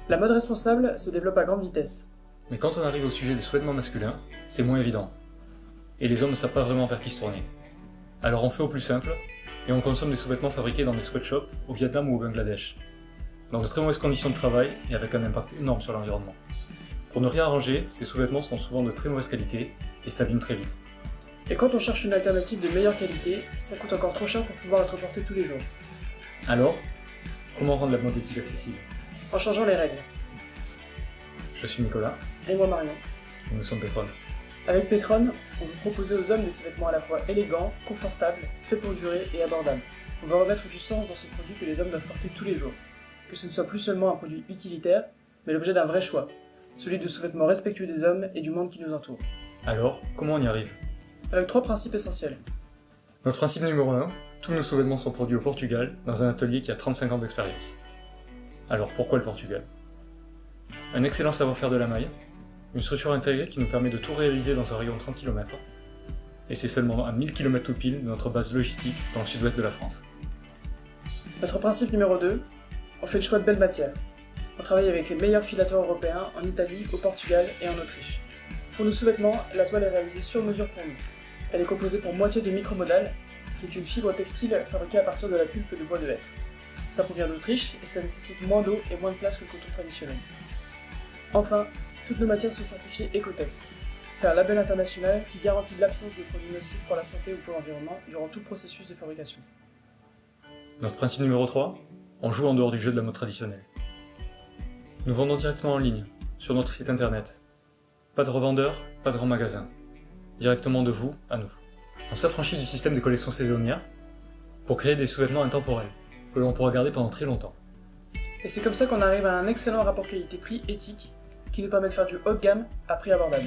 La mode responsable se développe à grande vitesse. Mais quand on arrive au sujet des sous-vêtements masculins, c'est moins évident. Et les hommes ne savent pas vraiment vers qui se tourner. Alors on fait au plus simple, et on consomme des sous-vêtements fabriqués dans des sweatshops au Vietnam ou au Bangladesh. Dans de très mauvaises conditions de travail et avec un impact énorme sur l'environnement. Pour ne rien arranger, ces sous-vêtements sont souvent de très mauvaise qualité et s'abîment très vite. Et quand on cherche une alternative de meilleure qualité, ça coûte encore trop cher pour pouvoir être porté tous les jours. Alors, comment rendre la mode éthique accessible? En changeant les règles. Je suis Nicolas, Et moi Marion. et nous sommes Petron. Avec Petron, on veut proposer aux hommes des sous-vêtements à la fois élégants, confortables, faits pour durer et abordables. On veut remettre du sens dans ce produit que les hommes doivent porter tous les jours. Que ce ne soit plus seulement un produit utilitaire, mais l'objet d'un vrai choix, celui de sous-vêtements respectueux des hommes et du monde qui nous entoure. Alors, comment on y arrive? Avec 3 principes essentiels. Notre principe numéro 1, tous nos sous-vêtements sont produits au Portugal, dans un atelier qui a 35 ans d'expérience. Alors pourquoi le Portugal? Un excellent savoir-faire de la maille, une structure intégrée qui nous permet de tout réaliser dans un rayon de 30 km, et c'est seulement à 1000 km tout pile de notre base logistique dans le sud-ouest de la France. Notre principe numéro 2, on fait le choix de belles matières. On travaille avec les meilleurs filateurs européens en Italie, au Portugal et en Autriche. Pour nos sous-vêtements, la toile est réalisée sur mesure pour nous. Elle est composée pour moitié de micromodal, qui est une fibre textile fabriquée à partir de la pulpe de bois de hêtre. Ça provient d'Autriche et ça nécessite moins d'eau et moins de place que le coton traditionnel. Enfin, toutes nos matières sont certifiées Ecotex. C'est un label international qui garantit l'absence de produits nocifs pour la santé ou pour l'environnement durant tout le processus de fabrication. Notre principe numéro 3, on joue en dehors du jeu de la mode traditionnelle. Nous vendons directement en ligne, sur notre site internet. Pas de revendeur, pas de grand magasin. Directement de vous à nous. On s'affranchit du système de collection saisonnière pour créer des sous-vêtements intemporels, que l'on pourra garder pendant très longtemps. Et c'est comme ça qu'on arrive à un excellent rapport qualité-prix éthique qui nous permet de faire du haut de gamme à prix abordable.